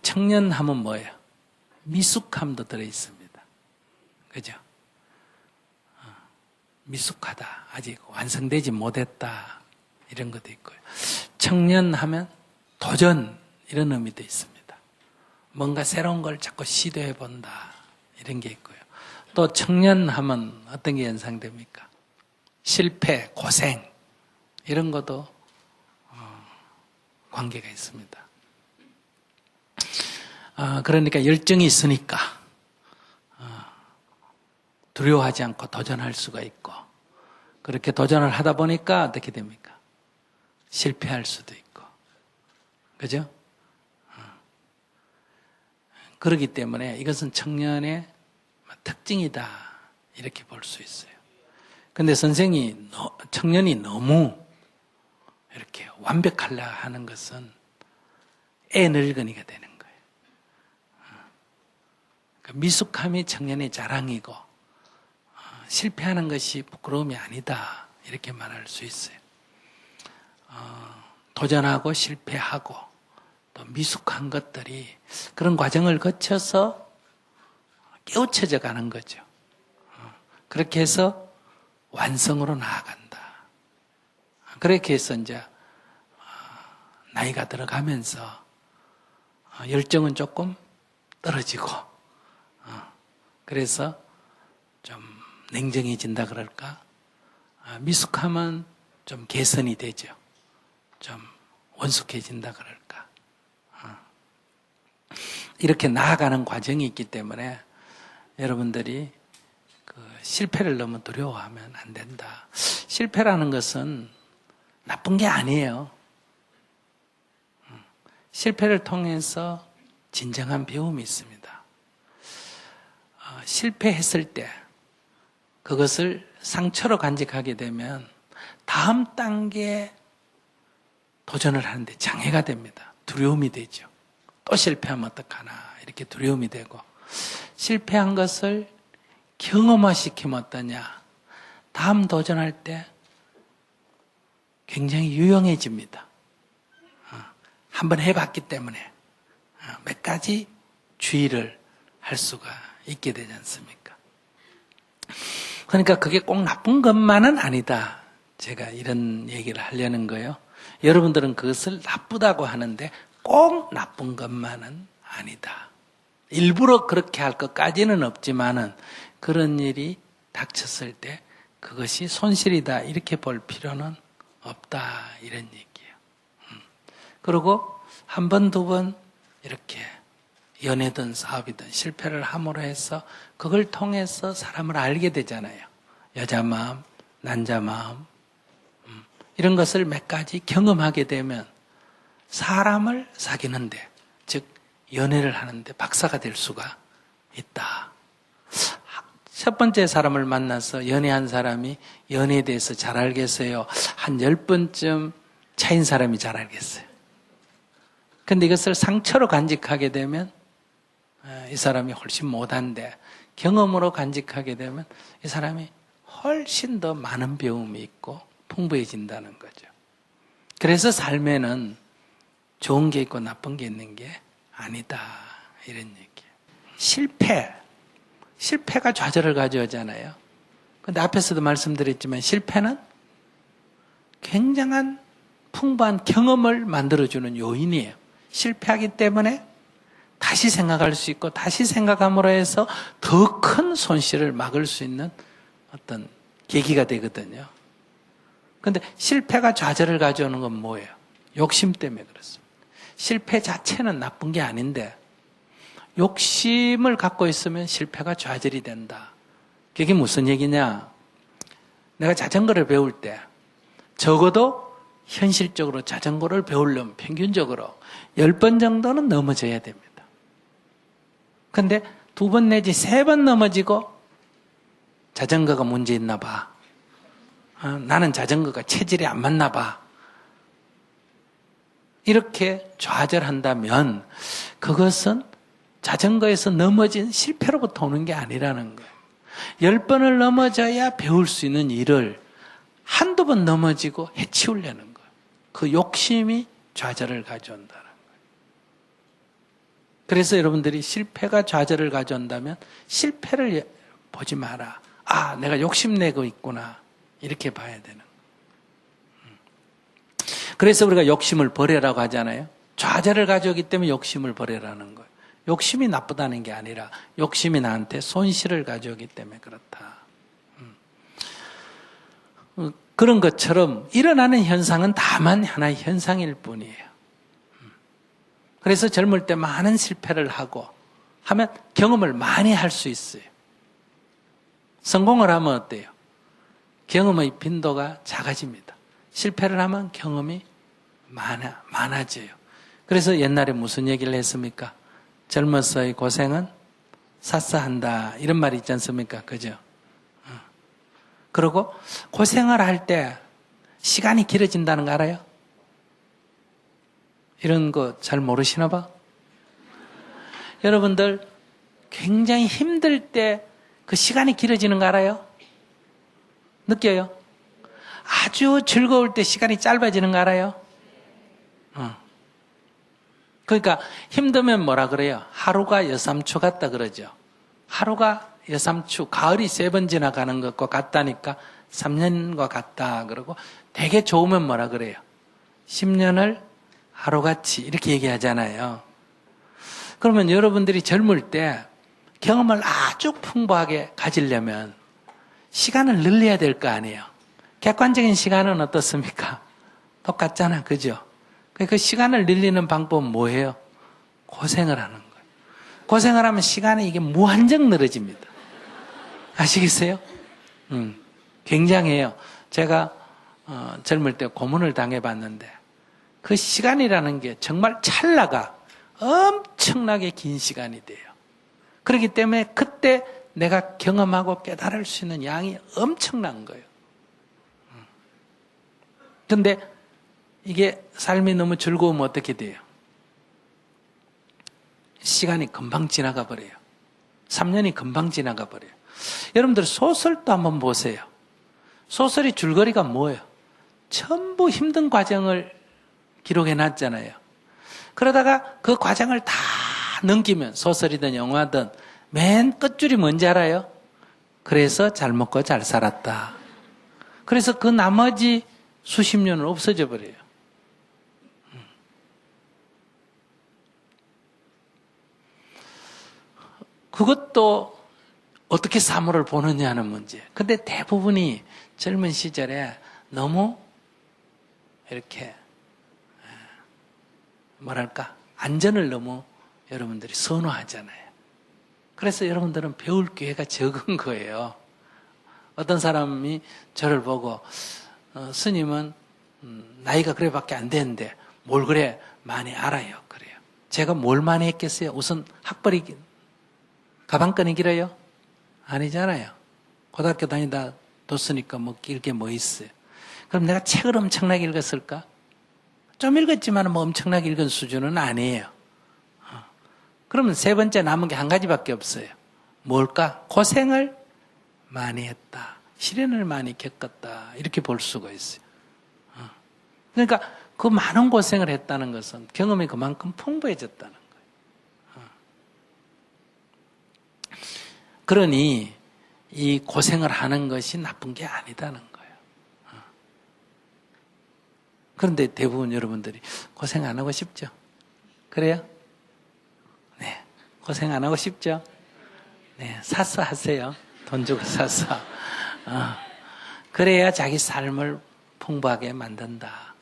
청년하면 뭐예요? 미숙함도 들어있습니다. 그죠? 미숙하다. 아직 완성되지 못했다. 이런 것도 있고요. 청년하면 도전, 이런 의미도 있습니다. 뭔가 새로운 걸 자꾸 시도해 본다. 이런 게 있고요. 또 청년하면 어떤 게 연상됩니까? 실패, 고생, 이런 것도 관계가 있습니다. 그러니까 열정이 있으니까 두려워하지 않고 도전할 수가 있고, 그렇게 도전을 하다 보니까 어떻게 됩니까? 실패할 수도 있고, 그죠? 그렇기 때문에 이것은 청년의 특징이다, 이렇게 볼 수 있어요. 근데 선생이 청년이 너무 이렇게 완벽하려 하는 것은 늙은이가 되는 거예요. 미숙함이 청년의 자랑이고 실패하는 것이 부끄러움이 아니다, 이렇게 말할 수 있어요. 도전하고 실패하고 또 미숙한 것들이 그런 과정을 거쳐서 깨우쳐져 가는 거죠. 그렇게 해서 완성으로 나아간다. 그렇게 해서 이제 나이가 들어가면서 열정은 조금 떨어지고, 그래서 좀 냉정해진다 그럴까? 미숙함은 좀 개선이 되죠. 좀 원숙해진다 그럴까? 이렇게 나아가는 과정이 있기 때문에 여러분들이 실패를 너무 두려워하면 안 된다. 실패라는 것은 나쁜 게 아니에요. 실패를 통해서 진정한 배움이 있습니다. 실패했을 때 그것을 상처로 간직하게 되면 다음 단계에 도전을 하는데 장애가 됩니다. 두려움이 되죠. 또 실패하면 어떡하나, 이렇게 두려움이 되고, 실패한 것을 경험화시키면 어떠냐, 다음 도전할 때 굉장히 유용해집니다. 한번 해봤기 때문에 몇 가지 주의를 할 수가 있게 되지 않습니까? 그러니까 그게 꼭 나쁜 것만은 아니다. 제가 이런 얘기를 하려는 거예요. 여러분들은 그것을 나쁘다고 하는데 꼭 나쁜 것만은 아니다. 일부러 그렇게 할 것까지는 없지만은 그런 일이 닥쳤을 때 그것이 손실이다, 이렇게 볼 필요는 없다, 이런 얘기예요. 그리고 한 번, 두 번 이렇게 연애든 사업이든 실패를 함으로 해서 그걸 통해서 사람을 알게 되잖아요. 여자 마음, 남자 마음, 이런 것을 몇 가지 경험하게 되면 사람을 사귀는데, 즉 연애를 하는데 박사가 될 수가 있다. 첫 번째 사람을 만나서 연애한 사람이 연애에 대해서 잘 알겠어요? 한 10번쯤 차인 사람이 잘 알겠어요. 근데 이것을 상처로 간직하게 되면 이 사람이 훨씬 못한데, 경험으로 간직하게 되면 이 사람이 훨씬 더 많은 배움이 있고 풍부해진다는 거죠. 그래서 삶에는 좋은 게 있고 나쁜 게 있는 게 아니다, 이런 얘기예요. 실패가 좌절을 가져오잖아요. 근데 앞에서도 말씀드렸지만 실패는 굉장한 풍부한 경험을 만들어주는 요인이에요. 실패하기 때문에 다시 생각할 수 있고, 다시 생각함으로 해서 더 큰 손실을 막을 수 있는 어떤 계기가 되거든요. 근데 실패가 좌절을 가져오는 건 뭐예요? 욕심 때문에 그렇습니다. 실패 자체는 나쁜 게 아닌데 욕심을 갖고 있으면 실패가 좌절이 된다. 그게 무슨 얘기냐? 내가 자전거를 배울 때 적어도 현실적으로 자전거를 배우려면 평균적으로 10번 정도는 넘어져야 됩니다. 근데 2번 내지 3번 넘어지고 자전거가 문제 있나 봐. 나는 자전거가 체질이 안 맞나 봐. 이렇게 좌절한다면 그것은 자전거에서 넘어진 실패로부터 오는 게 아니라는 거예요. 10번을 넘어져야 배울 수 있는 일을 한두 번 넘어지고 해치우려는 거예요. 그 욕심이 좌절을 가져온다는 거예요. 그래서 여러분들이 실패가 좌절을 가져온다면 실패를 보지 마라. 아, 내가 욕심내고 있구나. 이렇게 봐야 되는. 그래서 우리가 욕심을 버려라고 하잖아요. 좌절을 가져오기 때문에 욕심을 버려라는 거예요. 욕심이 나쁘다는 게 아니라 욕심이 나한테 손실을 가져오기 때문에 그렇다. 그런 것처럼 일어나는 현상은 다만 하나의 현상일 뿐이에요. 그래서 젊을 때 많은 실패를 하고 하면 경험을 많이 할 수 있어요. 성공을 하면 어때요? 경험의 빈도가 작아집니다. 실패를 하면 경험이 많아져요. 그래서 옛날에 무슨 얘기를 했습니까? 젊어서의 고생은 샅샅한다. 이런 말이 있지 않습니까? 그죠? 그리고 고생을 할 때 시간이 길어진다는 거 알아요? 이런 거 잘 모르시나 봐? 여러분들 굉장히 힘들 때 그 시간이 길어지는 거 알아요? 느껴요? 아주 즐거울 때 시간이 짧아지는 거 알아요? 그러니까 힘들면 뭐라 그래요? 하루가 여삼초 같다 그러죠. 하루가 여삼초, 가을이 3번 지나가는 것과 같다니까 3년과 같다 그러고 되게 좋으면 뭐라 그래요? 10년을 하루같이 이렇게 얘기하잖아요. 그러면 여러분들이 젊을 때 경험을 아주 풍부하게 가지려면 시간을 늘려야 될 거 아니에요. 객관적인 시간은 어떻습니까? 똑같잖아. 그죠? 그 시간을 늘리는 방법은 뭐예요? 고생을 하는 거예요. 고생을 하면 시간이 이게 무한정 늘어집니다. 아시겠어요? 굉장해요. 제가 젊을 때 고문을 당해봤는데 그 시간이라는 게 정말 찰나가 엄청나게 긴 시간이 돼요. 그렇기 때문에 그때 내가 경험하고 깨달을 수 있는 양이 엄청난 거예요. 근데 이게 삶이 너무 즐거우면 어떻게 돼요? 시간이 금방 지나가 버려요. 3년이 금방 지나가 버려요. 여러분들 소설도 한번 보세요. 소설의 줄거리가 뭐예요? 전부 힘든 과정을 기록해 놨잖아요. 그러다가 그 과정을 다 넘기면 소설이든 영화든 맨 끝줄이 뭔지 알아요? 그래서 잘 먹고 잘 살았다. 그래서 그 나머지 수십 년은 없어져 버려요. 그것도 어떻게 사물을 보느냐는 문제. 근데 대부분이 젊은 시절에 너무 이렇게 뭐랄까 안전을 너무 여러분들이 선호하잖아요. 그래서 여러분들은 배울 기회가 적은 거예요. 어떤 사람이 저를 보고 스님은 나이가 그래밖에 안 되는데 뭘 그래 많이 알아요. 그래요. 제가 뭘 많이 했겠어요? 우선 학벌이 가방끈이 길어요? 아니잖아요. 고등학교 다니다 뒀으니까 뭐 길게 뭐 있어요. 그럼 내가 책을 엄청나게 읽었을까? 좀 읽었지만 뭐 엄청나게 읽은 수준은 아니에요. 그러면 세 번째 남은 게 한 가지밖에 없어요. 뭘까? 고생을 많이 했다. 시련을 많이 겪었다. 이렇게 볼 수가 있어요. 그러니까 그 많은 고생을 했다는 것은 경험이 그만큼 풍부해졌다는 거예요. 그러니 이 고생을 하는 것이 나쁜 게 아니다는 거예요. 그런데 대부분 여러분들이 고생 안 하고 싶죠? 그래요? 네. 고생 안 하고 싶죠? 네. 사서 하세요. 돈 주고 사서. 그래야 자기 삶을 풍부하게 만든다.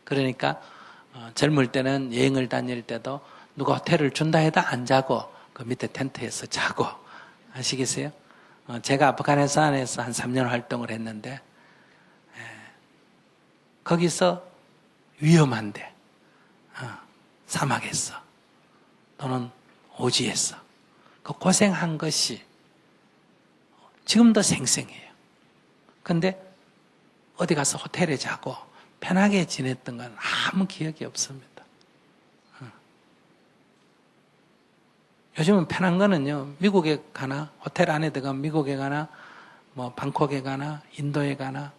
그러니까 젊을 때는 여행을 다닐 때도 누가 호텔을 준다 해도 안 자고 그 밑에 텐트에서 자고. 아시겠어요? 제가 아프가니스탄에서 한 3년 활동을 했는데 거기서 위험한데 사막에서 또는 오지에서 그 고생한 것이 지금도 생생해요. 근데 어디 가서 호텔에 자고 편하게 지냈던 건 아무 기억이 없습니다. 요즘은 편한 거는요, 미국에 가나, 호텔 안에 들어가면 미국에 가나, 뭐, 방콕에 가나, 인도에 가나,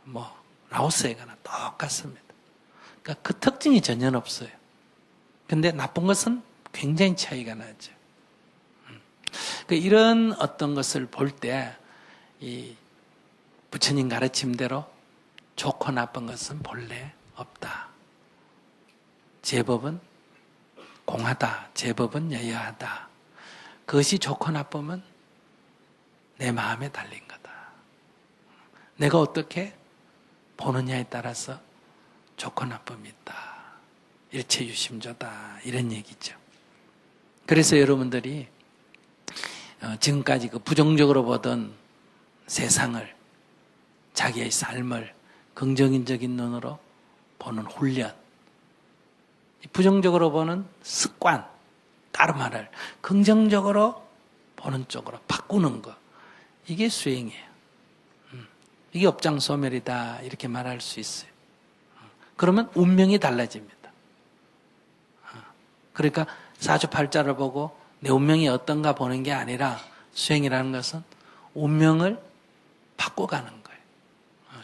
뭐, 라오스에 가나, 똑같습니다. 그러니까 그 특징이 전혀 없어요. 근데 나쁜 것은 굉장히 차이가 나죠. 이런 어떤 것을 볼 때 이 부처님 가르침대로 좋고 나쁜 것은 본래 없다. 제법은 공하다. 제법은 여여하다. 그것이 좋고 나쁘면 내 마음에 달린 거다. 내가 어떻게 보느냐에 따라서 좋고 나쁨이 있다. 일체유심조다. 이런 얘기죠. 그래서 여러분들이 지금까지 그 부정적으로 보던 세상을, 자기의 삶을 긍정적인 눈으로 보는 훈련, 부정적으로 보는 습관, 따로 말할 긍정적으로 보는 쪽으로 바꾸는 거, 이게 수행이에요. 이게 업장소멸이다 이렇게 말할 수 있어요. 그러면 운명이 달라집니다. 그러니까 사주팔자를 보고 내 운명이 어떤가 보는 게 아니라 수행이라는 것은 운명을 바꿔가는 거예요.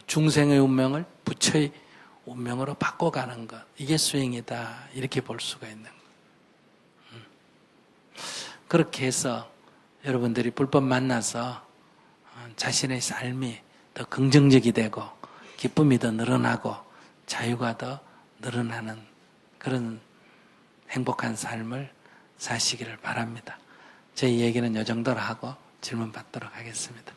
중생의 운명을 부처의 운명으로 바꿔가는 것, 이게 수행이다 이렇게 볼 수가 있는 거예요. 그렇게 해서 여러분들이 불법 만나서 자신의 삶이 더 긍정적이 되고 기쁨이 더 늘어나고 자유가 더 늘어나는 그런 행복한 삶을 사시기를 바랍니다. 제 얘기는 이 정도로 하고 질문 받도록 하겠습니다.